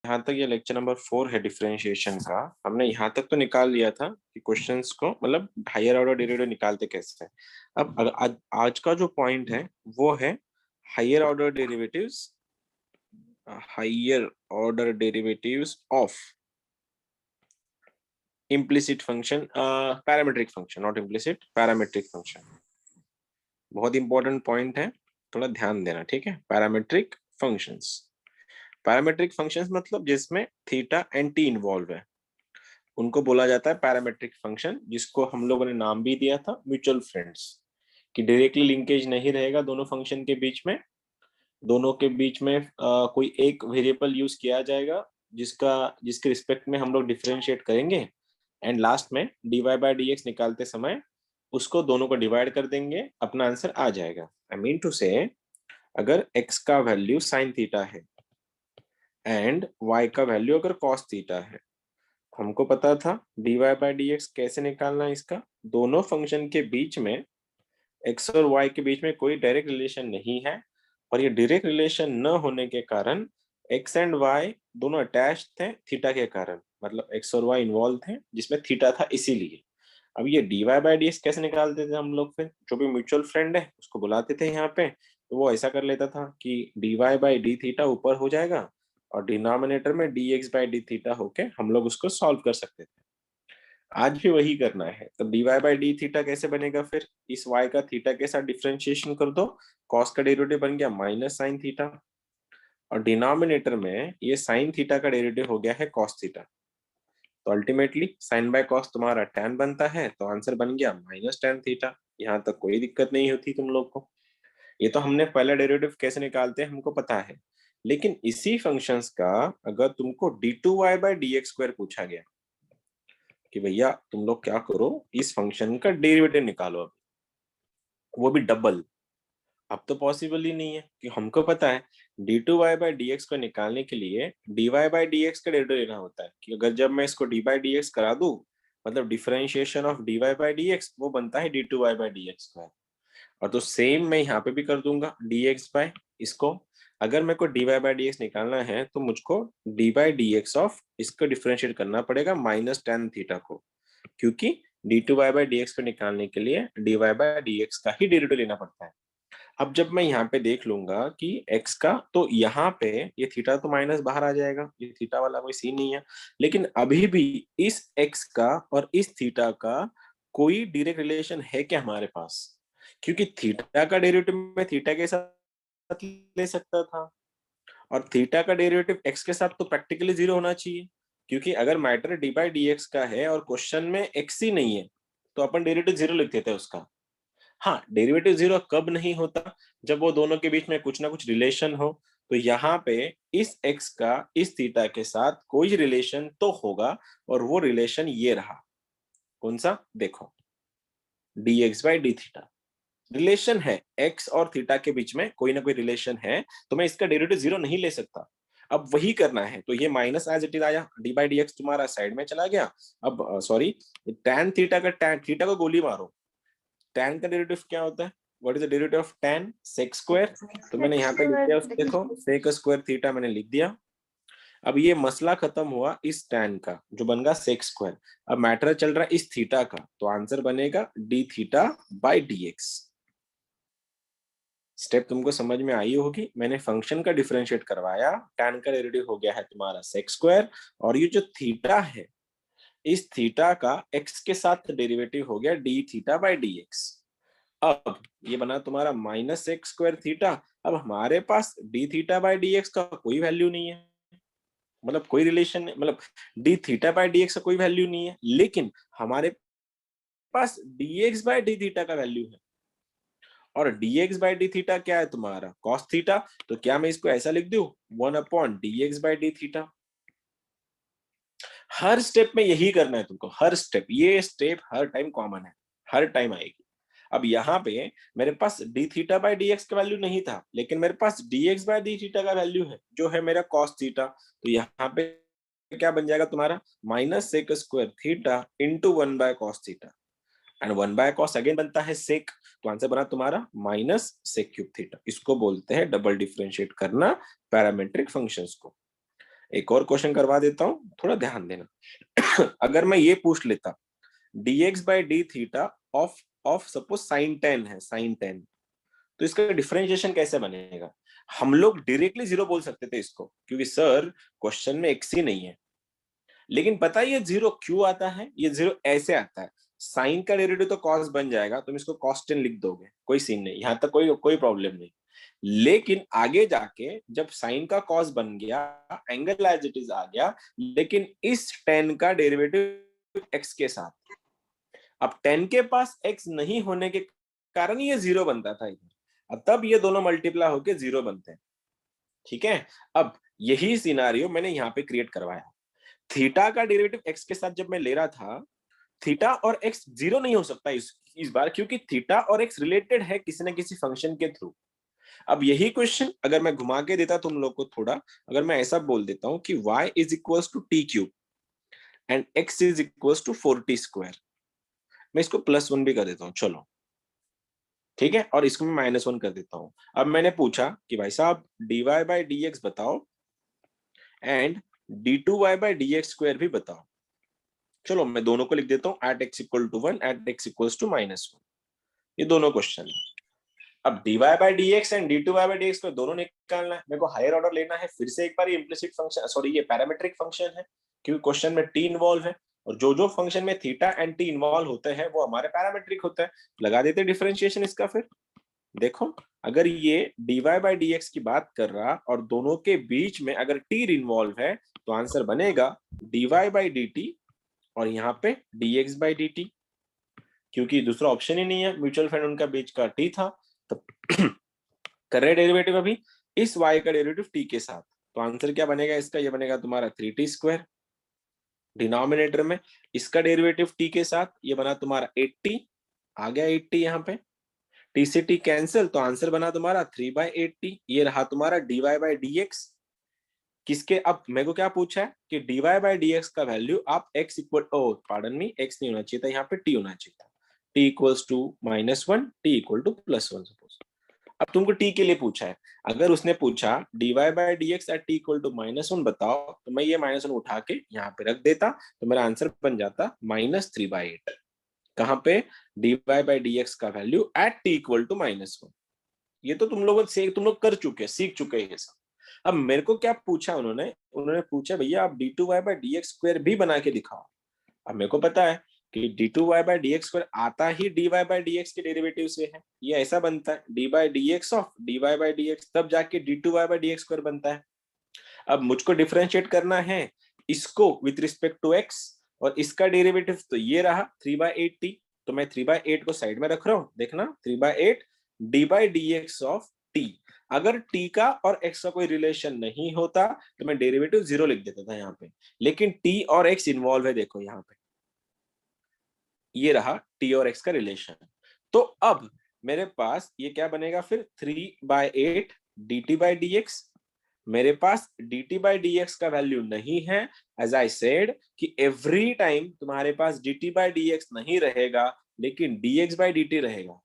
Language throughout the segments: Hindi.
यहाँ तक ये लेक्चर नंबर 4 है डिफरेंशिएशन का। हमने यहाँ तक तो निकाल लिया था कि क्वेश्चंस को मतलब हायर ऑर्डर डेरिवेटिव निकालते कैसे हैं। अब आज का जो पॉइंट है वो है higher order derivatives, higher order derivatives of implicit function, parametric function, not implicit, parametric function. बहुत इंपॉर्टेंट पॉइंट है, थोड़ा ध्यान देना, ठीक है। पैरामीट्रिक फंक्शंस, पैरामीट्रिक फंक्शंस मतलब जिसमें थीटा एंड टी इन्वॉल्व है उनको बोला जाता है पैरामीट्रिक फंक्शन, जिसको हम लोगों ने नाम भी दिया था म्यूचुअल फ्रेंड्स। कि डायरेक्टली लिंकेज नहीं रहेगा दोनों फंक्शन के बीच में, दोनों के बीच में कोई एक वेरिएबल यूज किया जाएगा जिसके रिस्पेक्ट में हम लोग डिफरेंशिएट करेंगे एंड लास्ट में dy बाय dx निकालते समय उसको दोनों को डिवाइड कर देंगे, अपना आंसर आ जाएगा। आई मीन टू से अगर x का वैल्यू साइन थीटा है एंड y का वैल्यू अगर कॉस थीटा है, हमको पता था dy बाय dx कैसे निकालना है। इसका दोनों फंक्शन के बीच में x और y के बीच में कोई डायरेक्ट रिलेशन नहीं है, और ये डायरेक्ट रिलेशन न होने के कारण x एंड y दोनों अटैच थे थीटा के कारण, मतलब x और y इन्वॉल्व थे जिसमें थीटा था इसीलिए। अब ये dy बाय dx कैसे निकालते थे हम लोग? फिर जो भी म्यूचुअल फ्रेंड है उसको बुलाते थे यहाँ पे, तो वो ऐसा कर लेता था कि dy बाय d थीटा ऊपर हो जाएगा और डिनोमिनेटर में dx बाय d थीटा होके हम लोग उसको सॉल्व कर सकते थे। आज भी वही करना है। तो dy बाय d थीटा कैसे बनेगा? फिर इस y का थीटा के साथ डिफरेंशिएशन कर दो, cos का डेरिवेटिव बन गया माइनस साइन थीटा, और डिनोमिनेटर में ये साइन थीटा का डेरिवेटिव हो गया है cos थीटा। तो अल्टीमेटली साइन बाय कॉस तुम्हारा tan बनता है, तो आंसर बन गया माइनस tan थीटा। यहाँ तक कोई दिक्कत नहीं होती तुम लोग को। ये तो हमने पहला डेरिवेटिव कैसे निकालते हैं हमको पता है, लेकिन इसी फंक्शंस का अगर तुमको d2y बाय dx स्क्वायर पूछा गया कि भैया तुम लोग क्या करो, इस फंक्शन का डेरिवेटिव निकालो, अब वो भी डबल, अब तो पॉसिबल ही नहीं है कि हमको पता है d2y बाय dx को निकालने के लिए dy बाय dx का डेरिवेटिव लेना होता है। कि अगर जब मैं इसको d बाय dx करा दूं, मतलब differentiation of dy by dx, वो बनता है d2y बाय dx स्क्वायर। और तो सेम मैं यहाँ पे भी कर दूंगा dx बाय इसको। अगर मेरे को dy बाय dx निकालना है तो मुझको d बाय dx ऑफ इसको डिफरेंशिएट करना पड़ेगा माइनस tan थीटा को, क्योंकि d2y बाय dx को निकालने के लिए dy बाय dx का ही डेरिवेटिव लेना पड़ता है। अब जब मैं यहाँ पे देख लूंगा कि x का, तो यहाँ पे ये थीटा तो माइनस बाहर आ जाएगा, ये थीटा वाला कोई सीन नहीं है। लेकिन अभी भी इस x का और इस थीटा का कोई डायरेक्ट रिलेशन है क्या हमारे पास? क्योंकि थीटा का डेरिवेटिव मैं थीटा के साथ ले सकता था, और थीटा का डेरिवेटिव x के साथ तो प्रैक्टिकली जीरो होना चाहिए, क्योंकि अगर matter D by D X का है और क्वेश्चन में x ही नहीं है तो अपन डेरिवेटिव जीरो लिख देते हैं उसका। हाँ, डेरिवेटिव जीरो कब नहीं होता? जब वो दोनों के बीच में कुछ ना कुछ रिलेशन हो। तो यहाँ पे इस x का इस थीटा के साथ कोई रिलेशन तो होगा, और वो रिलेशन ये रहा। कौन सा? देखो, dx by D theta relation है, x और थीटा के बीच में कोई ना कोई रिलेशन है, तो मैं इसका डेरिवेटिव जीरो नहीं ले सकता। अब वही करना है, तो ये माइनस एज इट इज आया, डी बाई डी एक्स तुम्हारा साइड में चला गया। अब सॉरी, tan थीटा का tan थीटा को गोली मारो, tan का डेरिवेटिव क्या होता है? What is the derivative of tan? sec square. तो मैंने यहाँ पे लिख दिया, देखो sec स्क्वायर थीटा मैंने लिख दिया। अब ये मसला खत्म हुआ इस tan का, जो बन गया sec स्क्वायर। अब मैटर चल रहा है इस थीटा का, तो आंसर बनेगा d theta by D x. Step तुमको समझ में आई होगी। मैंने फंक्शन का डिफरेंशिएट करवाया, tan का डेरिवेटिव हो गया है तुम्हारा sec स्क्वायर, और ये जो थीटा है, इस थीटा का x के साथ डेरिवेटिव हो गया d theta by D x. अब ये बना तुम्हारा माइनस एक्स स्क्वायर थीटा। अब हमारे पास D theta by D X का कोई वैल्यू नहीं है, मतलब कोई रिलेशन नहीं, मतलब D theta by D X का कोई वैल्यू नहीं है, लेकिन हमारे पास D X by D theta का वैल्यू है। और dx बाई डी थीटा क्या है तुम्हारा? cos theta. तो क्या मैं इसको ऐसा लिख दूं, 1 upon dx by D theta? हर स्टेप में यही करना है तुमको, हर स्टेप, ये स्टेप हर टाइम कॉमन है, हर टाइम आएगी। अब यहाँ पे मेरे पास D theta by D X का वैल्यू नहीं था, लेकिन मेरे पास dx बाई डी थीटा का वैल्यू है, जो है मेरा cos थीटा। तो यहाँ पे क्या बन जाएगा तुम्हारा? Minus sec square theta into 1/cos थीटा, एंड 1/cos अगेन बनता है सेक। तो आंसर बना तुम्हारा माइनस सेक क्यूब थीटा। इसको बोलते हैं डबल डिफरेंशिएट करना पैरामेट्रिक फंक्शंस को। एक और क्वेश्चन करवा देता हूँ, थोड़ा ध्यान देना। अगर मैं ये पूछ लेता dx by d theta of suppose sin 10 है, sin 10, तो इसका डिफरेंशिएशन कैसे बनेगा? हम लोग डायरेक्टली जीरो बोल सकते थे इसको, क्योंकि सर क्वेश्चन में एक्स ही नहीं है। लेकिन पता है ये जीरो क्यों आता है? ये जीरो ऐसे आता है, साइन का डेरिवेटिव तो कॉस बन जाएगा, तुम इसको cos 10 लिख दोगे, कोई सीन नहीं, यहाँ तक कोई प्रॉब्लम नहीं। लेकिन आगे जाके जब साइन का कॉस बन गया, एंगल एज इट इज आ गया, लेकिन इस 10 का डेरिवेटिव x के साथ, अब 10 के पास x नहीं होने के कारण ये जीरो बनता था इधर, अब तब ये दोनों मल्टीप्लाई होके जीरो बनते हैं। ठीक है, अब यही सिनारियो मैंने यहाँ पे क्रिएट करवाया। थीटा का डेरिवेटिव x के साथ जब मैं ले रहा था, थीटा और x जीरो नहीं हो सकता इस बार, क्योंकि थीटा और x रिलेटेड है किसी न किसी फंक्शन के थ्रू। अब यही क्वेश्चन अगर मैं घुमा के देता तुम लोग को थोड़ा, अगर मैं ऐसा बोल देता हूं कि y is equals to T cube and x is equals to 4t square, मैं इसको +1 भी कर देता हूं, चलो ठीक है, और इसको मैं -1 कर देता हूं। अब मैंने पूछा कि भाई साहब dy बाई dx बताओ and d2y by dx square भी बताओ। चलो मैं दोनों को लिख देता हूं, at x equal to 1 at x equals to -1, ये दोनों क्वेश्चन है। अब dy by dx and d2y by dx को दोनों निकालना है, मेरे को हायर ऑर्डर लेना है। फिर से एक बार ये इम्प्लिसिट फंक्शन, सॉरी ये पैरामीट्रिक फंक्शन है, क्योंकि क्वेश्चन में t इन्वॉल्व है, और जो जो फंक्शन में थीटा एंड t इन्वॉल्व होते हैं वो हमारे पैरामीट्रिक होता है। लगा देते डिफरेंशिएशन इसका। फिर देखो, अगर ये dy बाई dx की बात कर रहा और दोनों के बीच में अगर t इन्वॉल्व है, तो आंसर बनेगा dy बाई dt और यहाँ पे dx बाई dt, क्योंकि दूसरा ऑप्शन ही नहीं है, म्यूचुअल फंड उनका बीच का t था। तो कर रहे डेरिवेटिव अभी इस y का डेरिवेटिव t के साथ, तो आंसर क्या बनेगा इसका? ये बनेगा तुम्हारा 3t स्क्वायर। डिनोमिनेटर में इसका डेरिवेटिव t के साथ, ये बना तुम्हारा 8t, आ गया 8t यहाँ पे, t से t कैंसिल, तो आंसर बना तुम्हारा 3/8t। ये रहा तुम्हारा dy बाई dx। किसके, अब मेरे को क्या पूछा है कि dy बाई dx का वैल्यू आप x इक्वल, ओ पार्डन मी, x नहीं होना चाहिए था यहाँ पे, t होना चाहिए था, t equals to -1, t equal to +1 suppose. अब तुमको t के लिए पूछा है, अगर उसने पूछा dy by dx at t equal to -1 बताओ, तो मैं ये -1 उठा के यहाँ पे रख देता, तो मेरा आंसर बन जाता -3/8। कहाँ पे? dy बाई dx का value at t equal to -1। ये तो तुम लोग कर चुके हैं, सीख चुके हैं ये सब। अब मेरे को क्या पूछा उन्होंने? उन्होंने पूछा भैया आप d2y बाई dx स्क्वायर भी बना के दिखाओ। अब मेरे को पता है कि d2y बाई dx स्क्वायर आता ही dy बाई dx के डेरिवेटिव से है, ये ऐसा बनता है d by dx of dy by dx, तब जाके d2y बाई dx स्क्वायर बनता है। अब मुझको डिफरेंशिएट करना है इसको विथ रिस्पेक्ट टू x, और इसका डेरिवेटिव तो ये रहा 3/8t, तो मैं 3/8 को साइड में रख रहा हूँ, देखना 3/8 d by dx of t। अगर t का और x का कोई रिलेशन नहीं होता तो मैं डेरिवेटिव 0 लिख देता था यहाँ पे, लेकिन t और x इन्वॉल्व है, देखो यहाँ पे ये रहा t और x का रिलेशन। तो अब मेरे पास ये क्या बनेगा फिर, 3/8 dt बाई dx। मेरे पास dt बाई dx का वैल्यू नहीं है, एज आई सेड कि एवरी टाइम तुम्हारे पास dt बाई dx नहीं रहेगा, लेकिन dx बाई dt रहेगा।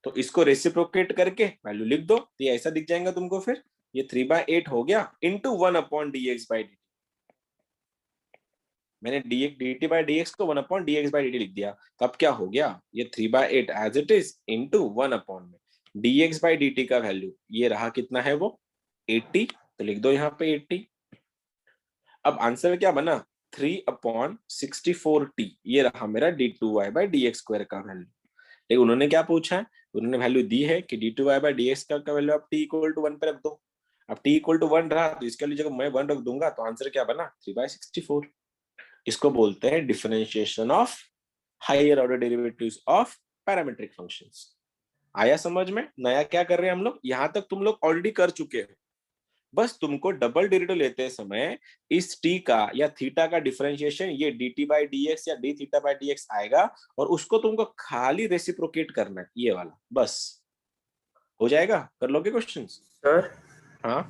तो इसको रेसिप्रोकेट करके वैल्यू लिख दो, तो ये ऐसा दिख जाएगा तुमको। फिर ये 3/8 हो गया इंटू 1/dx/dt। मैंने dt बाई dx को 1/dx/dt लिख दिया, तो अब क्या हो गया, ये 3/8 एज इट इज इंटू 1 में dx/dt का वैल्यू ये रहा, कितना है वो 80, तो लिख दो यहाँ पे 80। अब आंसर क्या बना, 3/64t, ये रहा मेरा d2y/dx² का वैल्यू। लेकिन उन्होंने क्या पूछा है, उन्होंने वैल्यू दी है कि d2y/dx का वैल्यू आप t इक्वल टू 1 पे रख दो। अब t इक्वल टू 1 रहा, तो इसके लिए जब मैं 1 रख दूंगा तो आंसर क्या बना, 3/64। इसको बोलते हैं differentiation of higher order derivatives of parametric functions. आया समझ में? नया क्या कर रहे हैं हम लोग, यहां तक तुम लोग ऑलरेडी कर चुके हैं। बस तुमको डबल डेरिवेटिव लेते समय इस t का या थीटा का डिफरेंशिएशन ये dt बाई dx या d थीटा बाई dx आएगा, और उसको तुमको खाली रेसिप्रोकेट करना है, ये वाला, बस हो जाएगा। कर लोगे क्वेश्चंस? सर हाँ,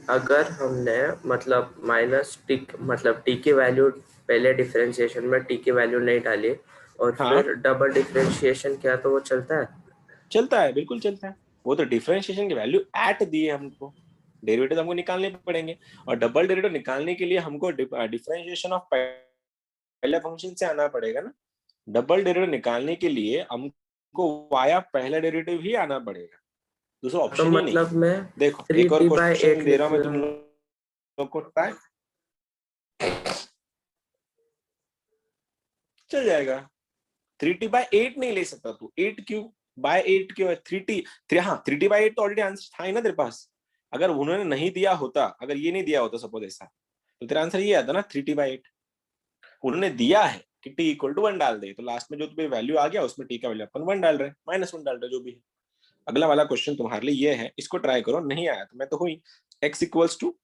अगर हमने मतलब माइनस टी मतलब टी की वैल्यू पहले डिफरेंशिएशन में टी की वैल्यू नहीं डाली और हाँ फिर डबल डिफरेंशिएशन किया तो वो चलता है? चलता है, बिल्कुल चलता है। वो तो डिफरेंशिएशन की वैल्यू एट दी है हमको, डेरिवेटिव हमको निकालने पड़ेंगे, और डबल डेरिवेटिव निकालने के लिए हमको डिफरेंशिएशन ऑफ पहले फंक्शन से आना पड़ेगा ना। डबल डेरिवेटिव निकालने के लिए हमको वाया पहला डेरिवेटिव ही आना पड़ेगा, दूसरा तो ऑप्शन ही नहीं मतलब है। मैं देखो एक और 3t/8 क्वेश्चन दे लिख रहा हूं मैं तुम लूं। लोग को, ट्राई चल जाएगा। 3t/8 नहीं ले सकता तू, 8 क्यों है 3t, हाँ 3t/8 तो ऑलरेडी आंसर था ही ना तेरे पास। अगर उन्होंने नहीं दिया होता, अगर ये नहीं दिया होता सपोज ऐसा, तो तेरा आंसर ये आता ना 3t/8। उन्होंने दिया है कि t इक्वल टू 1 डाल दे, तो लास्ट में जो तुम्हें वैल्यू आ गया उसमें t का वैल्यू अपन 1 डाल रहे, -1 डाल रहे, जो भी है। अगला वाला क्वेश्चन तुम्हारे लिए ये है, इसको ट्राई करो, नहीं आया तो मैं तो हुई x इक्वल्स टू,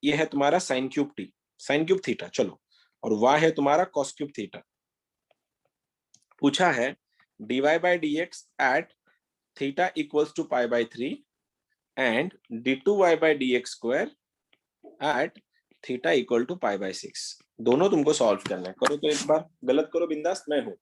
ये है तुम्हारा sine cube T, sine cube theta, चलो, और y है तुम्हारा कॉस क्यूब थीटा। पूछा है dy by D X at theta equals to π/3 and d2y by D X square at theta equal to π/6। दोनों तुमको सॉल्व करना है, करो तो एक बार, गलत करो बिंदास, मैं हूं।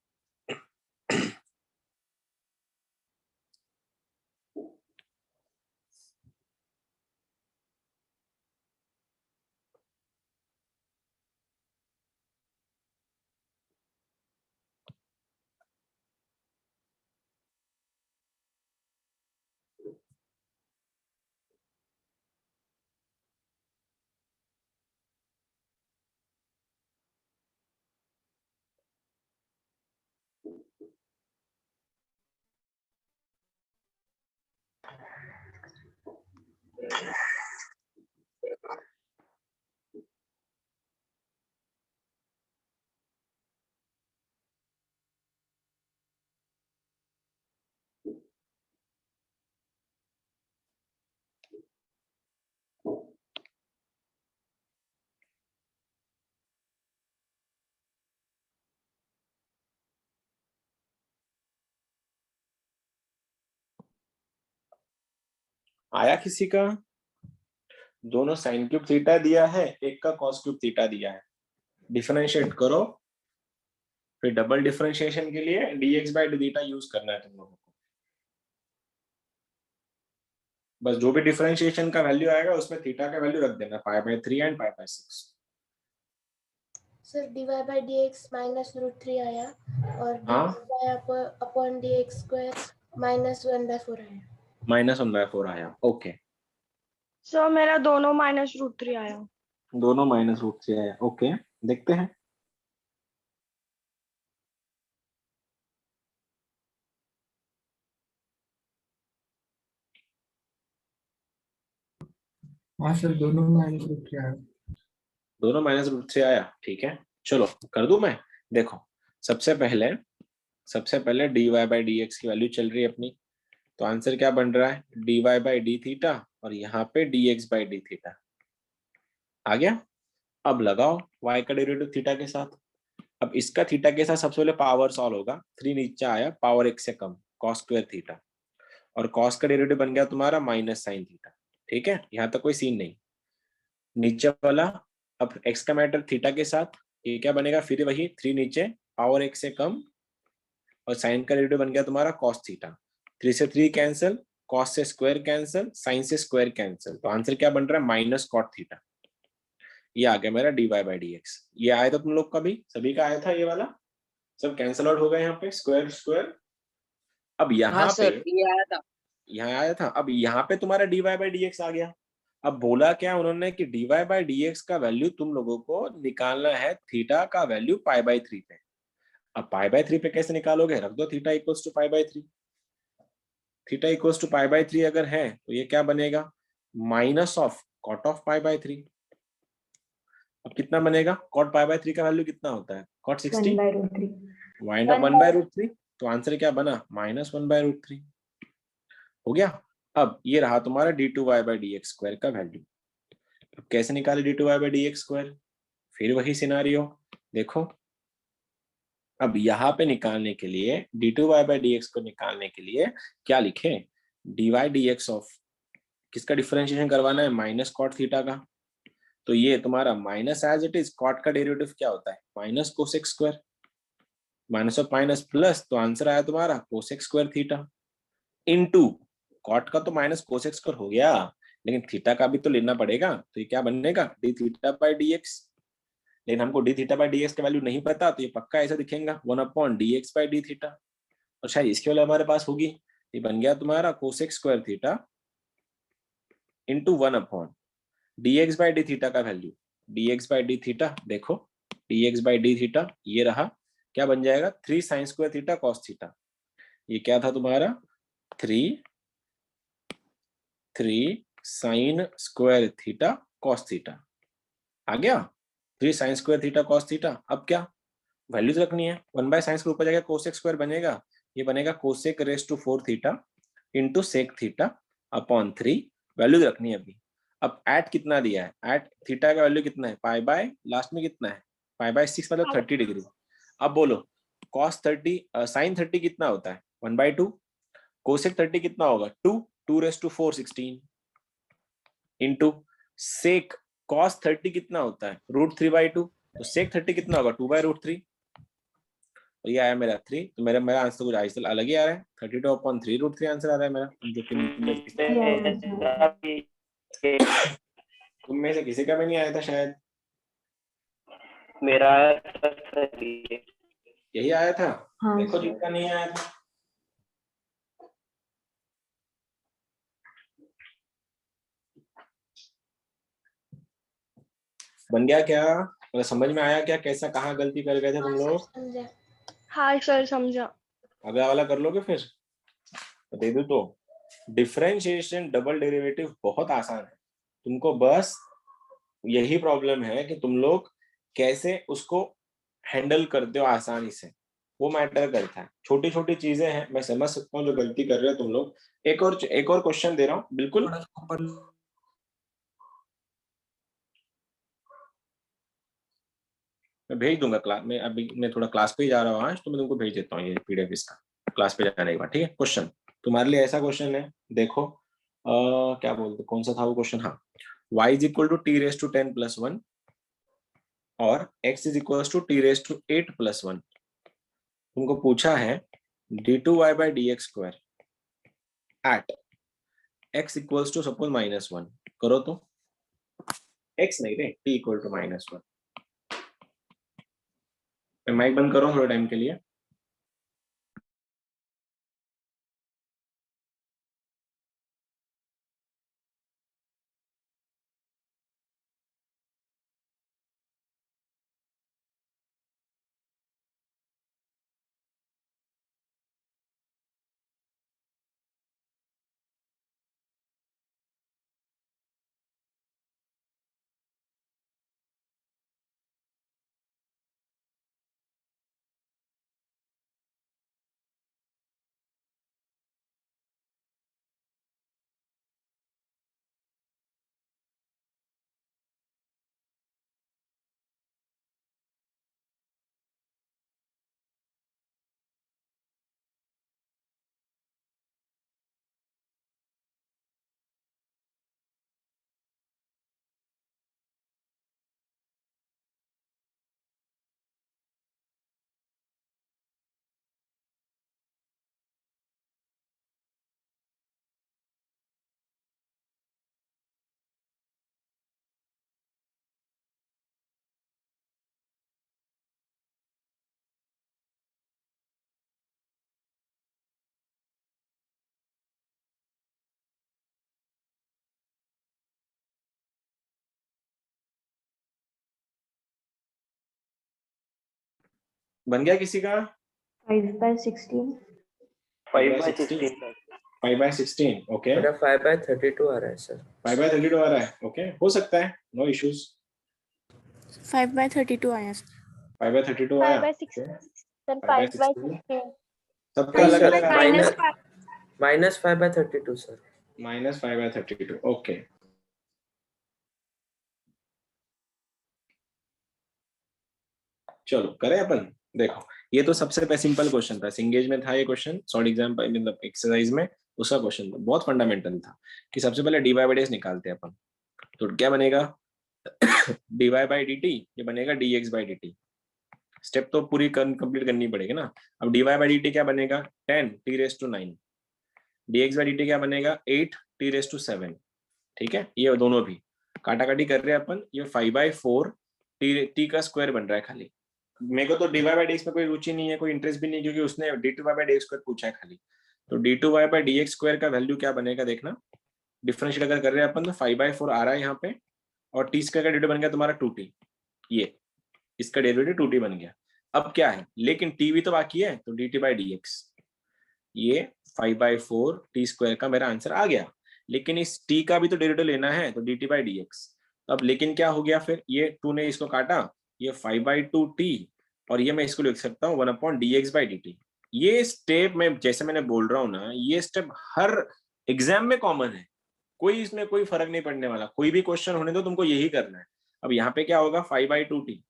आया किसी का? दोनों साइन क्यूब थीटा दिया है, एक का कॉस क्यूब थीटा दिया है, डिफरेंशिएट करो, फिर डबल डिफरेंशिएशन के लिए dx by D theta use करना है तुम लोगों को। बस जो भी डिफरेंशिएशन का वैल्यू आएगा उसमें थीटा का वैल्यू रख देना, π/3 and π/6। Sir dy by D X -√3 आया, और हाँ dy upon D X square -1/4 आया। -1/4 आया, ओके। सर मेरा दोनों -√3 आया। दोनों -√3 आया, ओके। देखते हैं, हाँ सर, दोनों -√3 आया। दोनों -√3 आया, ठीक है। चलो कर दूं मैं, देखो सबसे पहले dy बाई डी एक्स की वैल्यू चल रही है अपनी, तो आंसर क्या बन रहा है, dy बाई डी थीटा, और यहाँ पे dx बाई डी थीटा आ गया। अब लगाओ y का डेरिवेटिव थीटा के साथ। अब इसका थीटा के साथ सबसे पहले पावर सॉल्व होगा, 3 नीचे आया, पावर 1 से कम, cos स्क्वायर थीटा, और cos का डेरिवेटिव बन गया तुम्हारा माइनस साइन थीटा। ठीक है, यहाँ तक कोई सीन नहीं। नीचे वाला अब x का मैटर थीटा के साथ, ये क्या बनेगा, फिर वही 3 नीचे, पावर 1 से कम, और साइन का डेरिवेटिव बन गया तुम्हारा cos थीटा। 3 से 3 कैंसिल, cos से स्क्वायर कैंसिल, साइन से स्क्वायर कैंसिल, तो आंसर क्या बन रहा है, माइनस कॉट थीटा। ये आ गया मेरा dy बाई डी एक्स। ये आया था तुम लोग का भी, सभी का आया था ये वाला, सब कैंसिल आउट हो गए यहाँ पे, स्क्वायर स्क्वायर। अब यहाँ पे ये आया था। यहाँ आया था, अब यहाँ पे तुम्हारा dy बाई डी एक्स आ गया। अब बोला क्या उन्होंने कि dy बाई डी एक्स का वैल्यू तुम लोगों को निकालना है थीटा का वैल्यू π/3 पे। अब π/3 पे कैसे निकालोगे, रख दो theta equals to π/3। Theta equals to π/3 अगर है तो ये क्या बनेगा, माइनस ऑफ कॉट ऑफ π/3। अब कितना बनेगा, कॉट π/3 का वैल्यू कितना होता है, कॉट 60 वाइंड अप 1/√3, तो आंसर क्या बना, -1/√3 हो गया। अब ये रहा तुम्हारा d2y by D X square का वैल्यू। अब कैसे निकाले d2y by D X square, फिर वही सिनारियो, देखो अब यहाँ पे निकालने के लिए d2y बाई डी एक्स को निकालने के लिए क्या लिखे, dy dx ऑफ, किसका डिफरेंशिएशन करवाना है, माइनस कॉट थीटा का। तो ये तुम्हारा minus as it is, cot का डेरिवेटिव क्या होता है, minus cosec square, minus of minus plus, तो आंसर आया तुम्हारा cosec square theta, into cot का तो माइनस कोसेक स्क्वायर हो गया, लेकिन थीटा का भी तो लेना पड़ेगा, तो ये क्या बनेगा D theta by D x. लेकिन हमको D theta by D X का वैल्यू नहीं पता, तो ये पक्का ऐसा दिखेगा 1/dx बाई डी थीटा। और शायद इसके वाले हमारे पास होगी, ये बन गया तुम्हारा cosec square theta into 1/dx by D theta का value, dx by D theta देखो, dx बाई डी थीटा ये रहा, क्या बन जाएगा 3 sine square theta cos theta. ये क्या था तुम्हारा 3 sine square theta cos theta आ गया, 3 sine square theta cos theta. अब क्या वैल्यूज रखनी है, 1/sin के ऊपर जाएगा कोसेक स्क्वायर बनेगा, ये बनेगा cosec raise to 4 theta into sec theta upon 3, values रखनी है अभी। अब एट कितना दिया है, एट थीटा का वैल्यू कितना है पाई बाय लास्ट में कितना है पाई/6 मतलब 30 डिग्री। अब बोलो cos 30 sin 30 कितना होता है 1/2, कोसेक 30 कितना होगा 2 raise to 4 16 into sec cos 30 कितना होता है √3/2, तो सेक 30 कितना होगा 2/√3। तो ये आया मेरा 3, तो मेरा आंसर कुछ आइसल अलग ही आ रहा है, 32/3√3 आंसर आ रहा है मेरा। जो कि तुम में से किसी का भी नहीं आया था शायद, मेरा यही आया था। हाँ देखो जिसका नहीं आया था, बन गया क्या, मतलब समझ में आया क्या, कैसा कहाँ गलती कर गए थे तुम लोग? समझा। हाँ सर समझा। अगला वाला कर लोगे फिर, तो दे दो। तो डिफरेंशिएशन डबल डेरिवेटिव बहुत आसान है, तुमको बस यही प्रॉब्लम है कि तुम लोग कैसे उसको हैंडल करते हो आसानी से, वो मैटर करता है। छोटी छोटी चीजें हैं, मैं समझ सकता हूँ जो गलती कर रहे हो तुम लोग। एक और क्वेश्चन दे रहा हूँ बिल्कुल, मैं भेज दूंगा क्लास में, अभी मैं थोड़ा क्लास पे ही जा रहा हूँ आज, तो मैं तुमको भेज देता हूँ ये पीडीएफ इसका क्लास पे जाने के बाद, ठीक है। क्वेश्चन तुम्हारे लिए ऐसा क्वेश्चन है, देखो क्या बोलते, कौन सा था वो क्वेश्चन, हाँ, y is equal to T raise to 10 + 1 और x is equal to T raise to 8 + 1। तुमको पूछा है d2y/dx² at x equals to suppose -1, करो तो, x नहीं रे, t इक्वल टू -1। मैं माइक बंद करो थोड़े टाइम के लिए। बन गया किसी का? 5/16। 5/16 ओके, मेरा 5/32 आ रहा है सर। 5/32 आ रहा है, ओके, हो सकता है, नो इश्यूज। 5/32 आया। 5/32 आया, 5/16 सर 5/16 5/16 सबका अलग अलग आया, -5/32 सर। -5/32 ओके। चलो करें अपन, देखो ये तो सबसे सिंपल क्वेश्चन था, सिंगेज में था ये क्वेश्चन, सॉर्ट एग्जाम मतलब एक्सरसाइज में उसका क्वेश्चन था, बहुत फंडामेंटल था कि सबसे पहले dy/dx निकालते हैं अपन। तो क्या बनेगा dy/dt, ये बनेगा dx/dt। स्टेप तो पूरी कंप्लीट करनी पड़ेगी ना। अब dy/dt क्या बनेगा 10 t⁻⁹, dx/dt क्या बनेगा 8 t⁻⁷, ठीक है, ये दोनों भी काटा काटी कर रहे हैं अपन, ये 5/4 टी का स्क्वायर बन रहा है खाली। मेरे को तो dy by dx में कोई रुचि नहीं है, कोई इंटरेस्ट भी नहीं, क्योंकि उसने d2y by dx स्क्वायर पूछा है खाली। तो d2y by dx स्क्वायर का वैल्यू क्या बनेगा देखना, डिफरेंशिएट अगर कर रहे हैं अपन तो 5/4 आ रहा है यहाँ पे, और टी स्क्वायर का डेरिवेटिव बन गया तुम्हारा 2t, ये इसका डेरिवेटिव 2t बन गया। अब क्या है, लेकिन टी भी तो बाकी है, तो dt by dx, ये 5/4 टी स्क्वायर का मेरा आंसर आ गया, लेकिन इस t का भी तो डेरिवेटिव लेना है, तो dt by dx। अब लेकिन क्या हो गया फिर, ये 2 ने इसको काटा, ये 5/2t, और ये मैं इसको लिख सकता हूँ 1/dx/dt। ये स्टेप में जैसे मैंने बोल रहा हूँ ना, ये स्टेप हर एग्जाम में कॉमन है, कोई इसमें कोई फर्क नहीं पड़ने वाला, कोई भी क्वेश्चन होने दो तुमको यही करना है। अब यहाँ पे क्या होगा 5/2t,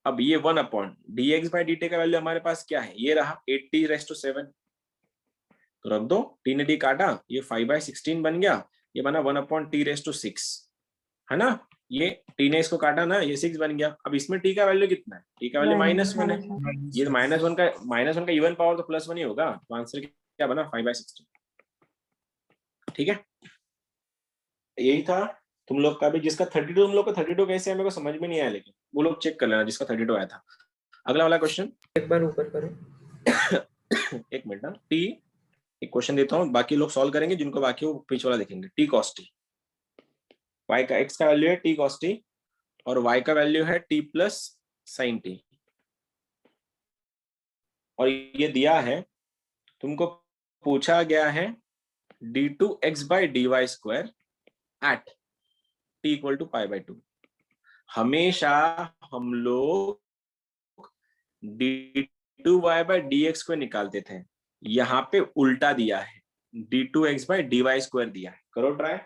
अब ये 1/dx/dt का वैल्यू हमारे पास क्या है, ये रहा 8t⁻7, तो रख दो, t ने d काटा, ये 5/16 बन गया, ये बना 1/t⁻6, है ना, ये t ने इसको काटा ना, ये 6 बन गया। अब इसमें t का वैल्यू कितना है, t का वैल्यू -1 है, ये -1 का इवन पावर तो +1 ही होगा, तो आंसर क्या बना 5/16। ठीक है, यही था तुम लोग का भी, जिसका 32, तुम लोग का 32 कैसे है मेरे को समझ में नहीं आया, लेकिन वो लोग चेक कर लेना जिसका 32 आया था। अगला वाला क्वेश्चन, एक बार ऊपर करो। एक मिनट ना, टी, एक क्वेश्चन देता हूँ, बाकी लोग सॉल्व करेंगे, जिनको बाकी वो पीछे वाला देखेंगे। टी कॉस टी, वाई का एक्स का वैल्यू है टी कॉस टी, और वाई का वैल्यू है टी प्लस साइन टी, और ये दिया है तुमको, पूछा गया है d2x/dy² एट t = π/2। हमेशा हम लोग d2y/dx² निकालते थे, यहाँ पे उल्टा दिया है, d2x/dy² दिया है। करो ट्राई।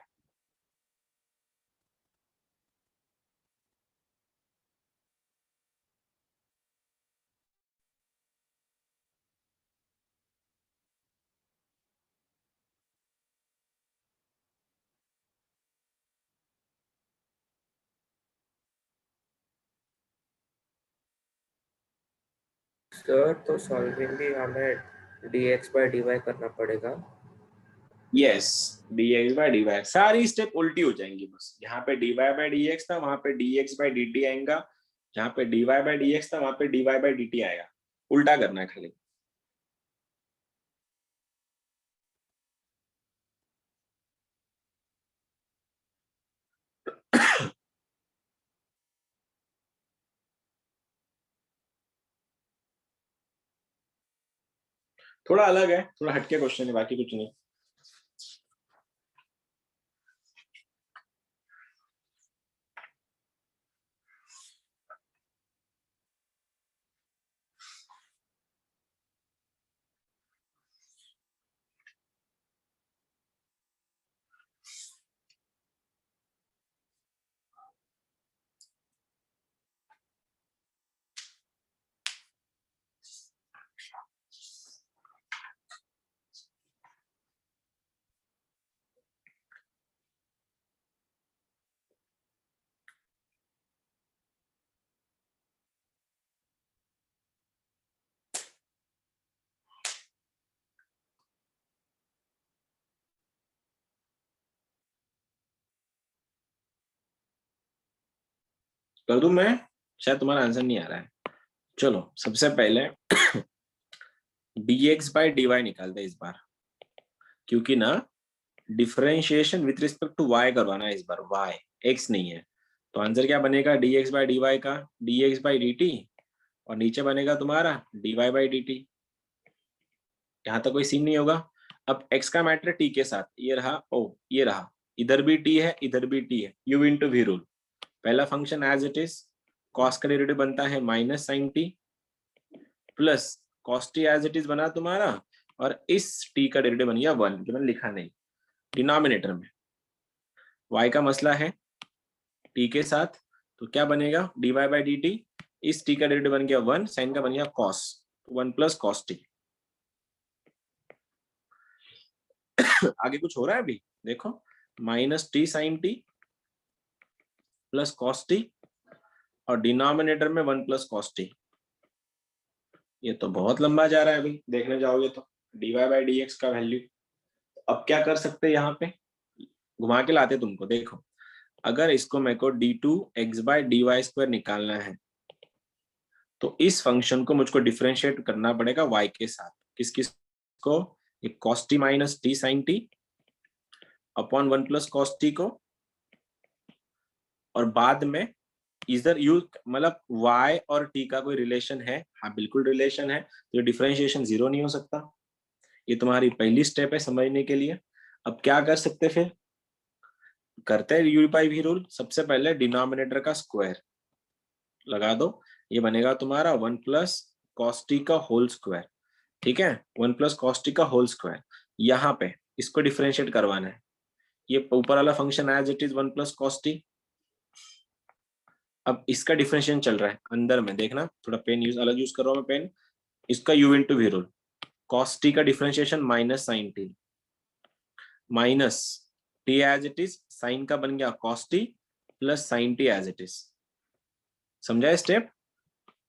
सर तो सॉल्विंग भी हमें dx/dy करना पड़ेगा। यस, dx/dy, सारी स्टेप उल्टी हो जाएंगी बस, यहाँ पे dy/dx था, वहां पे dx/dt आएगा, जहाँ पे dy/dx था वहां पे dy/dt आएगा, उल्टा करना है खाली। थोड़ा अलग है, थोड़ा हटके क्वेश्चन है, बाकी कुछ नहीं। कर दूं मैं, शायद तुम्हारा आंसर नहीं आ रहा है। चलो सबसे पहले dx/dy निकालते हैं इस बार, क्योंकि ना differentiation with respect to y करवाना है इस बार, y x नहीं है। तो आंसर क्या बनेगा dx/dy का dx/dt, और नीचे बनेगा तुम्हारा dy/dt। यहाँ तक कोई सीन नहीं होगा। अब x का मैटर t के साथ, ये रहा ओ, ये रहा, इधर भी t है इधर भी t है, u इंटू v रूल। पहला function as it is, cos का डेरिवेटिव बनता है -sin t plus cos t as it is बना तुम्हारा, और इस t का डेरिवेटिव बन गया 1, जो मैंने लिखा नहीं डिनोमिनेटर में। y का मसला है t के साथ, तो क्या बनेगा dy/dt, इस t का डेरिवेटिव बन गया 1, साइन का बन गया cos, 1 + cos t। आगे कुछ हो रहा है अभी देखो, -t sin t plus cos t, और डिनोमिनेटर में 1 + cos t। ये तो बहुत लंबा जा रहा है अभी, देखने जाओगे तो dy/dx का वैल्यू। अब क्या कर सकते हैं यहाँ पे, घुमा के लाते तुमको। देखो अगर इसको मेरे को d2x/dy² निकालना है तो इस फंक्शन को मुझको डिफरेंशिएट करना पड़ेगा y के साथ। किस किस को? एक cos t minus t sin t upon 1 plus cos t को, और बाद में इधर यू मतलब y और t का कोई रिलेशन है? हाँ बिल्कुल रिलेशन है, तो डिफरेंशिएशन 0 नहीं हो सकता। ये तुम्हारी पहली स्टेप है समझने के लिए। अब क्या कर सकते फिर? करते हैं u बाई v रूल। सबसे पहले डिनोमिनेटर का स्क्वायर लगा दो, ये बनेगा तुम्हारा 1 प्लस कॉस टी का होल स्क्वायर। ठीक है, 1 प्लस कॉस टी का होल स्क्वायर। यहाँ पे इसको डिफरेंशिएट करवाना है। ये ऊपर वाला function as it is 1 plus cos T. अब इसका डिफरेंशिएशन चल रहा है अंदर में, देखना थोड़ा पेन यूज अलग यूज कर रहा हूँ मैं पेन। इसका u into V rule, cos T का differentiation minus sine T, minus T as it is, sine का बन गया cos T plus sine T as it is. समझा स्टेप?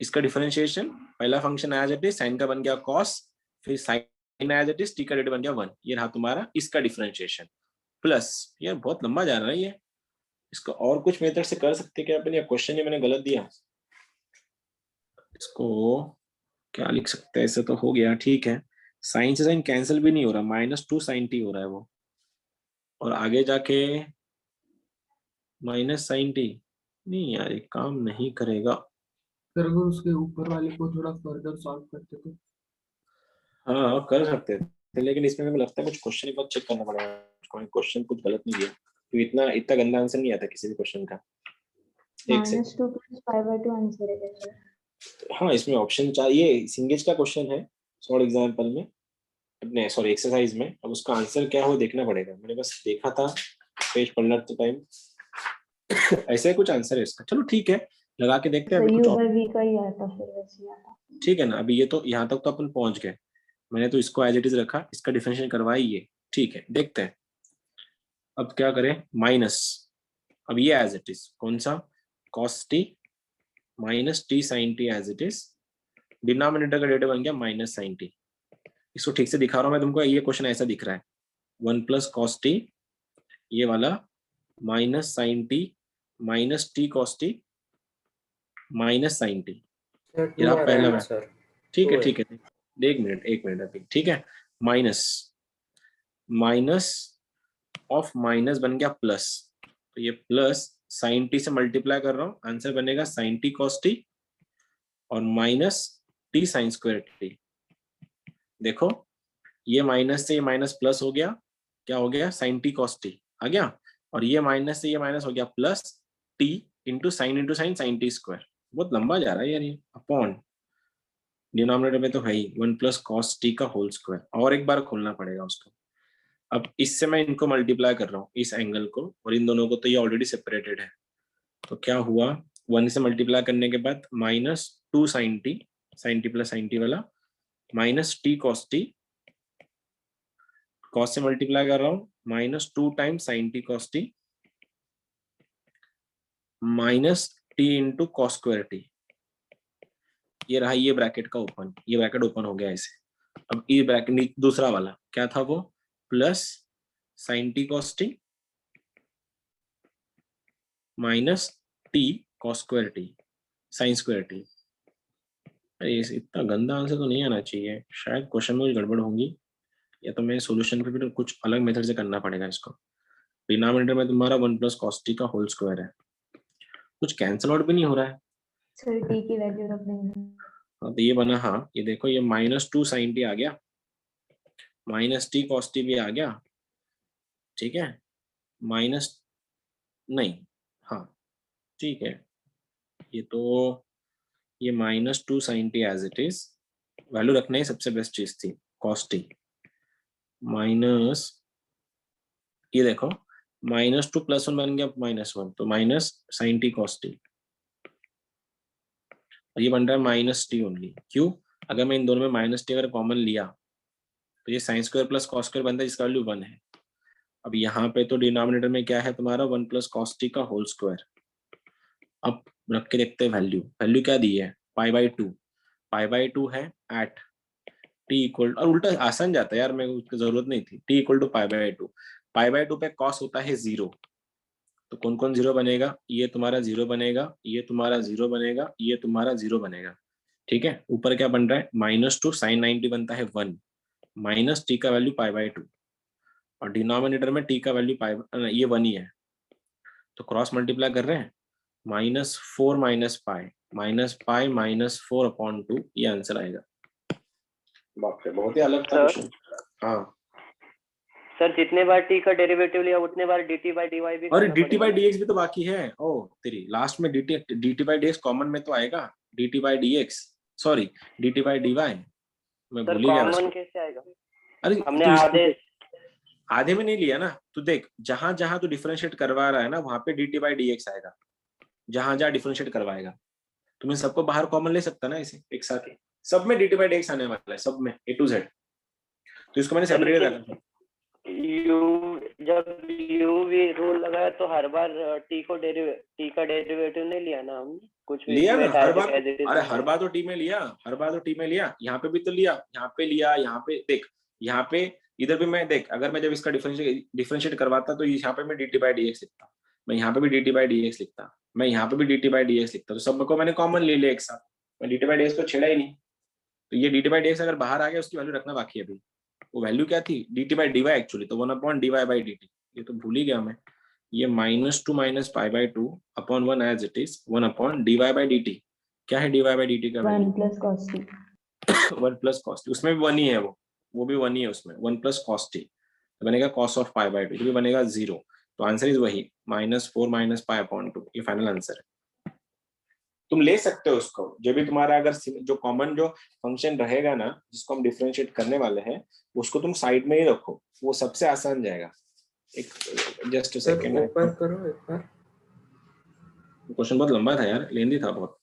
इसका डिफरेंशिएशन, पहला function as it is, sine का बन गया कॉस, फिर sine as it is, T का रेट बन गया 1। ये रहा तुम्हारा इसका डिफरेंशिएशन प्लस। ये बहुत लंबा जा रहा है ये, इसको और कुछ मेथड से कर सकते क्या अपन? या क्वेश्चन ये मैंने गलत दिया? इसको क्या लिख सकते हैं? ऐसे तो हो गया, ठीक है। साइन से साइन कैंसिल भी नहीं हो रहा, -2 sin t हो रहा है वो, और आगे जाके माइनस साइन टी। नहीं यार ये काम नहीं करेगा। सर अगर उसके ऊपर वाले को थोड़ा फर्दर सॉल्व करते तो। हाँ कर सकते थे, लेकिन इसमें मेरे को लगता है कुछ क्वेश्चन एक बार चेक करना पड़ेगा। क्वेश्चन कुछ गलत नहीं दिया, तो इतना इतना गंदा आंसर नहीं आता किसी भी क्वेश्चन का। एक से -2 + π/2 आंसर है सर। हाँ इसमें ऑप्शन चाहिए। सिंगेज का क्वेश्चन है शॉर्ट एग्जाम्पल में, अपने सॉरी एक्सरसाइज में। अब उसका आंसर क्या हो देखना पड़ेगा। मैंने बस देखा था पेज पढ़ना तो टाइम ऐसे कुछ आंसर है इसका। चलो ठीक है, लगा के देखते हैं सर अभी u कुछ by v का ही आया था, फिर वैसे ही आता। ठीक है ना। अभी ये तो यहाँ तक तो अपन पहुंच गए। मैंने तो इसको एज इट इज रखा, इसका डिफरेंशिएशन करवाई ये, ठीक है। देखते हैं अब क्या करें। माइनस, अब ये एज इट इज कौन सा? cos t minus T sine T as it is, denominator का डेटा बन गया माइनस साइन टी। इसको ठीक से दिखा रहा हूँ मैं तुमको। ये क्वेश्चन ऐसा दिख रहा है 1 प्लस cos t, ये वाला minus sine T minus T cos t minus sine T. ये रहा पहला आंसर। ठीक है ठीक है। एक मिनट अभी, ठीक है। माइनस माइनस ऑफ माइनस बन गया प्लस, तो ये प्लस साइन टी से मल्टीप्लाई कर रहा हूँ, आंसर बनेगा साइन टी कॉस टी और minus T sine square T. देखो ये माइनस से ये माइनस प्लस हो गया, क्या हो गया? साइन टी कॉस टी आ गया, और ये माइनस से ये माइनस हो गया plus T into sine sine T square. बहुत लंबा जा रहा है यार ये। अपॉन डिनोमिनेटर में तो है ही 1 प्लस कॉस टी का होल स्क्वायर, और एक बार खोलना पड़ेगा उसको। अब इससे मैं इनको मल्टीप्लाई कर रहा हूँ, इस एंगल को और इन दोनों को, तो ये ऑलरेडी सेपरेटेड है। तो क्या हुआ? 1 से मल्टीप्लाई करने के बाद -2 sine T plus sine T वाला, minus T cos T, cos से मल्टीप्लाई कर रहा हूँ, -2 times sine T cos T minus T into cos square T. ये रहा ये ब्रैकेट का ओपन, ये ब्रैकेट ओपन हो गया ऐसे। अब ये ब्रैकेट दूसरा वाला क्या था वो? Plus sine T cos T minus T cos square T sine square T. अरे इतना गंदा आंसर तो नहीं आना चाहिए, शायद क्वेश्चन में कुछ गड़बड़ होगी, या तो मैं सॉल्यूशन पे भी तो कुछ अलग मेथड से करना पड़ेगा इसको। डिनोमिनेटर में तुम्हारा 1 प्लस कॉस टी का होल स्क्वायर है, कुछ कैंसिल आउट भी नहीं हो रहा है। सर t की वैल्यू रख देंगे। हाँ तो ये बना, हाँ ये देखो ये -2 साइन टी आ गया, माइनस टी कॉस टी भी आ गया, ठीक है। माइनस नहीं, हाँ ठीक है। ये तो ये -2 sine T as it is, value रखना ही सबसे बेस्ट चीज थी। कॉस टी माइनस, ये देखो -2 + 1 बन गया -1, तो minus sine T cos T, ये बन रहा है माइनस टी ओनली। क्यों? अगर मैं इन दोनों में माइनस टी अगर कॉमन लिया तो ये sine square plus cos square बनता है, जिसका वैल्यू 1 है। अब यहाँ पे तो डिनोमिनेटर में क्या है तुम्हारा? 1 प्लस कॉस टी का होल स्क्वायर। अब रख के देखते हैं वैल्यू। वैल्यू क्या दी है? पाई बाई टू है एट टी इक्वल, और उल्टा आसान जाता है यार, मेरे को उसकी जरूरत नहीं थी। T equal to pi by two, π/2 पे cos होता है 0, तो कौन कौन 0 बनेगा, ये तुम्हारा 0 बनेगा, ये तुम्हारा 0 बनेगा, ये तुम्हारा 0 बनेगा, ठीक है। ऊपर क्या बन रहा है, -2 sin 90 बनता है 1, माइनस टी का वैल्यू π/2, और डिनोमिनेटर में टी का वैल्यू ये 1 ही है, तो क्रॉस मल्टीप्लाई कर रहे हैं, -4 - π -π -4/2, ये आंसर आएगा। बाप रे, बहुत ही अलग था क्वेश्चन। हाँ, सर जितने बार टी का डेरिवेटिव लिया उतने बार dt by dy भी और करना dt by पड़ेगा। dx भी तो बाकी है। ओ तेरी, लास्ट में dt by dx कॉमन में तो आएगा, dt by dx, sorry dt by dy, मैं सर भूल ही गया कॉमन उसको। कैसे आएगा, अरे हमने तू आधे आधे में नहीं लिया ना, तू देख जहां जहां तू डिफरेंशिएट करवा रहा है ना, वहां पे dt by dx आएगा, जहां जहां डिफरेंशिएट करवाएगा। तुम्हें सबको बाहर कॉमन ले सकता ना इसे एक साथ ही, सब में dt by dx आने वाला है, सब में A to Z, तो इसको मैंने सेपरेट रखा। जब u भी रूल लगाया तो हर बार t का डेरिवेटिव नहीं लिया ना हमने, कुछ भी लिया ना इसमें हर as बार, it is अरे लिया। हर बार तो टी में लिया, हर बार तो टी में लिया, यहाँ पे भी तो लिया, यहाँ पे लिया, यहाँ पे देख, यहाँ पे इधर भी मैं देख, अगर मैं जब इसका डिफरेंशिएट करवाता तो यहाँ पे मैं dt by dx लिखता, मैं यहाँ पे भी dt by dx लिखता, मैं यहाँ पे भी dt by dx लिखता, तो सब को मैंने कॉमन ले लिया एक साथ, मैं dt by dx को छेड़ा ही नहीं, तो ये dt by dx अगर बाहर आ गया उसकी वैल्यू रखना बाकी है अभी। वो वैल्यू क्या थी, dt by dy एक्चुअली, तो 1/dy by dt, ये तो भूल ही गया मैं, ये -2 - π/2 upon 1 as it is 1/dy by dt, क्या है dy by dt का 1 value, plus cos t। 1 plus cos t, उसमें भी 1 ही है, वो भी 1 ही है उसमें, 1 प्लस cos t, तो बनेगा cos of π/2, ये भी बनेगा 0, तो आंसर इज वही -4 - π/2, ये फाइनल आंसर है। तुम ले सकते हो उसको, जो भी तुम्हारा अगर जो कॉमन जो फंक्शन रहेगा ना, जिसको हम डिफरेंशिएट करने वाले हैं, उसको तुम साइड में ही रखो, वो सबसे आसान जाएगा। एक जस्ट सेकंड, ऊपर करो एक बार। क्वेश्चन बहुत लंबा था यार, लेंदी था बहुत।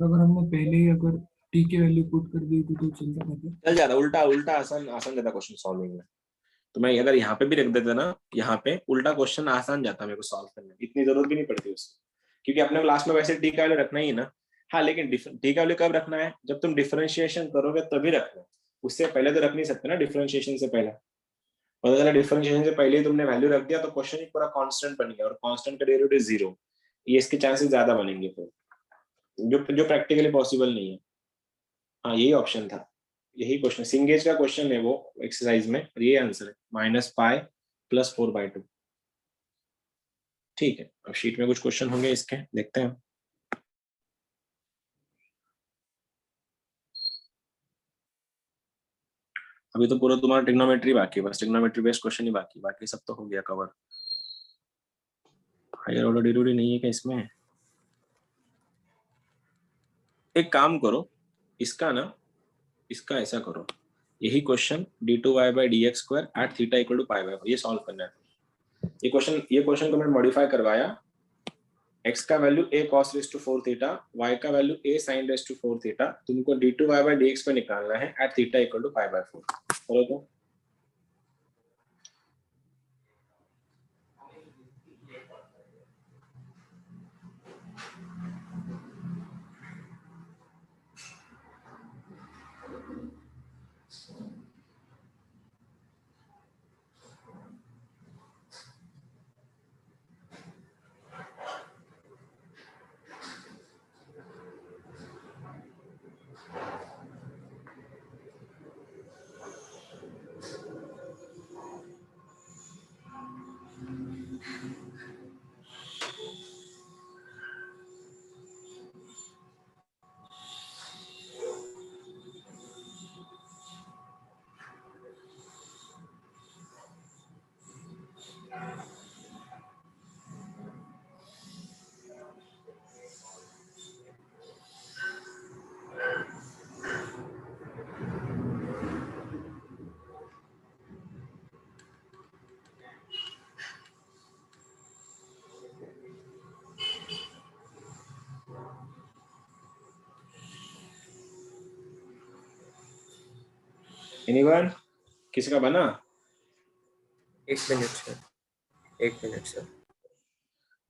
अगर हमने पहले ही अगर टी की वैल्यू पुट कर दी थी तो चलता था क्या? चल जाता, उल्टा उल्टा आसान आसान जाता क्वेश्चन सॉल्विंग में, तो मैं अगर यहाँ पे भी रख देता ना, यहाँ पे उल्टा क्वेश्चन आसान जाता मेरे को सॉल्व करने में, इतनी जरूरत भी नहीं पड़ती उसकी, क्योंकि अपने क्लास में वैसे टी का वैल्यू रखना ही है ना। हाँ, लेकिन टी का वैल्यू कब रखना है, जब तुम डिफरेंशिएशन करोगे तभी रखना है, उससे पहले तो रख नहीं सकते ना, डिफरेंशिएशन से पहले। पता चला डिफरेंशिएशन से पहले ही तुमने वैल्यू रख दिया तो क्वेश्चन ही पूरा कांस्टेंट बन गया, और कांस्टेंट का डेरिवेटिव 0, ये इसके चांसेस ज्यादा बनेंगे फिर, जो प्रैक्टिकली पॉसिबल नहीं है। हाँ, यही ऑप्शन था, यही क्वेश्चन सिंगेज का क्वेश्चन है वो एक्सरसाइज में, और ये आंसर है -π + 4/2। ठीक है, अब शीट में कुछ क्वेश्चन होंगे इसके, देखते हैं। अभी तो पूरा तुम्हारा ट्रिग्नोमेट्री बाकी है, बस ट्रिग्नोमेट्री बेस्ड क्वेश्चन ही बाकी, बाकी सब तो हो गया कवर। हायर ऑर्डर डिरिवेटिव नहीं है क्या इसमें? एक काम करो, इसका ना, इसका ऐसा करो, यही क्वेश्चन d2y/dx² at θ = π/4, ये सॉल्व करना है। ये क्वेश्चन को मैंने मॉडिफाई करवाया, x का वैल्यू a cos⁴θ, y का वैल्यू a sin⁴θ, तुमको d2y/dx पे निकालना है at θ = π/4। चलो तो एनीवन, किसी का बना? एक मिनट सर।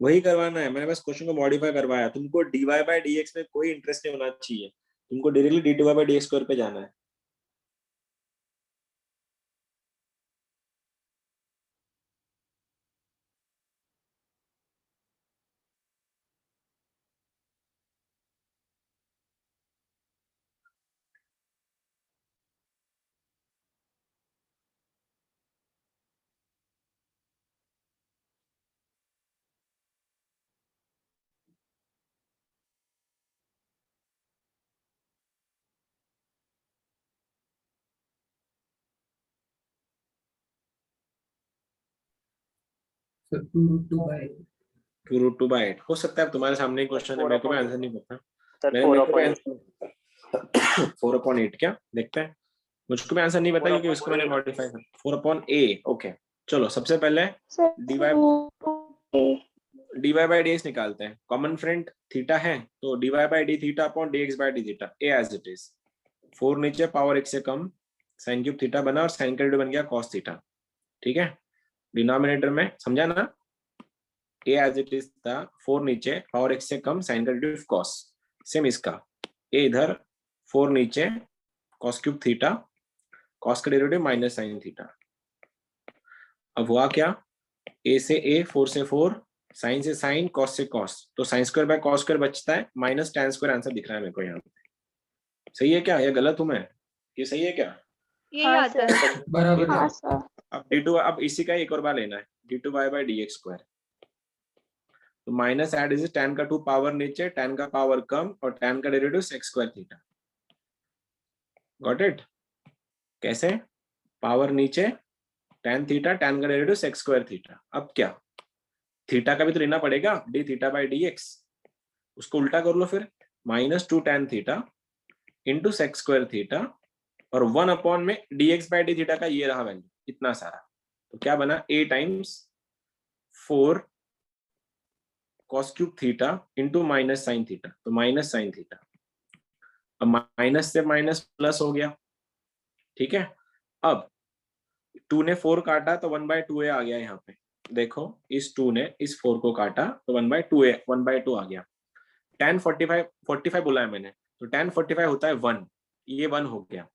वही करवाना है, मैंने बस क्वेश्चन को मॉडिफाई करवाया। तुमको dy by dx में कोई इंटरेस्ट नहीं होना चाहिए, तुमको directly dy by dx square पे जाना है। सर 2√2/8 2√2/8 हो सकता है, तुम्हारे सामने क्वेश्चन है, मेरे को भी आंसर नहीं पता। सर मेरे 4 को भी अपॉन आंसर 4/8 क्या देखते हैं, मुझको भी आंसर नहीं पता क्योंकि उसको मैंने मॉडिफाई कर 4/a। ओके चलो सबसे पहले सर dy by dx निकालते हैं। कॉमन फ्रेंड थीटा है, तो dy by d theta upon dx by d theta, a as it is. 4 नीचे पावर 1 से कम sin क्यूब थीटा बना और sin क्यूब बन गया cos थीटा। ठीक है, डिनोमिनेटर में समझा ना, a एज इट इज था, 4 नीचे पावर 1 से कम sin क्यूब cos। सेम इसका a इधर 4 नीचे cos क्यूब थीटा, cos का डेरिवेटिव माइनस sin थीटा। अब हुआ क्या, a से a, 4 से 4, साइन से साइन, कॉस से कॉस, तो sine square by cos square बचता है, माइनस tan स्क्वायर आंसर दिख रहा है मेरे को यहाँ पे। सही है क्या, ये गलत हूं मैं, ये सही है क्या? यही आता है। बराबर है। हाँ सर। अब d2, अब इसी का एक और बार लेना है, d2y by dx स्क्वायर। तो माइनस एड इज tan का 2 पावर नीचे, tan का पावर कम, और tan का derivative sec square theta. Got it? कैसे, पावर नीचे tan थीटा, tan का डेरिवेटिव sec स्क्वायर थीटा। अब क्या, थीटा का भी तो लेना पड़ेगा, d थीटा बाई dx, उसको उल्टा कर लो फिर, -2 tan theta into sec square theta, और 1 अपॉन में dx बाई d थीटा का ये रहा वैल्यू, इतना सारा। तो क्या बना, a times 4 cos cube theta into minus sine theta, तो माइनस साइन थीटा। अब माइनस से माइनस प्लस हो गया। ठीक है, अब 2 ने 4 काटा तो 1/2a आ गया यहाँ पे। देखो इस 2 ने इस 4 को काटा तो 1/2 आ गया। tan 45 बोला है मैंने, तो tan 45 होता है 1, ये 1 हो गया।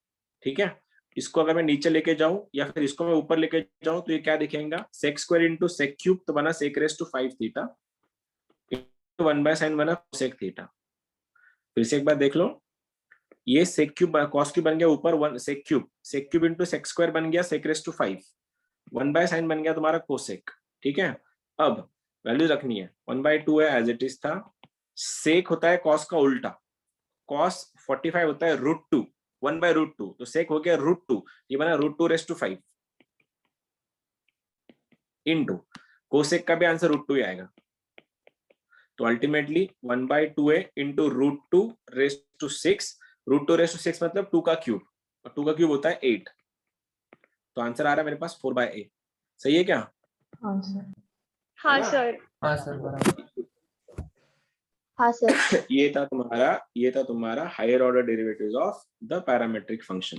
ठीक है, इसको अगर मैं नीचे लेके जाऊं या फिर इसको मैं ऊपर लेके जाऊं तो ये क्या दिखेगा, sec square into sec cube, तो बना sec raise to 5 theta, 1/sin बना sec थीटा। फिर से एक बार देख लो, ये sec क्यूब cos क्यूब बन गया ऊपर 1 sec cube into sec square बन गया sec रेज़ टू 5, 1/sin बन गया तुम्हारा cosec। ठीक है, अब वैल्यू रखनी है, 1/2 है एज इट इज था, sec होता है cos का उल्टा, cos 45 होता है √2, 1/√2, तो sec हो गया √2, ये बना √2 रेज़ टू 5 इंटू cosec का भी आंसर √2 ही आएगा। तो ultimately 1/2a into √2 raise to 6, √2 raise to 6 मतलब 2 का क्यूब, और 2 का क्यूब होता है 8, तो आंसर आ रहा है मेरे पास 4/a। सही है क्या? हाँ सर। हाँ सर। हाँ सर बराबर। हाँ सर। ये था तुम्हारा higher order derivatives of the parametric function.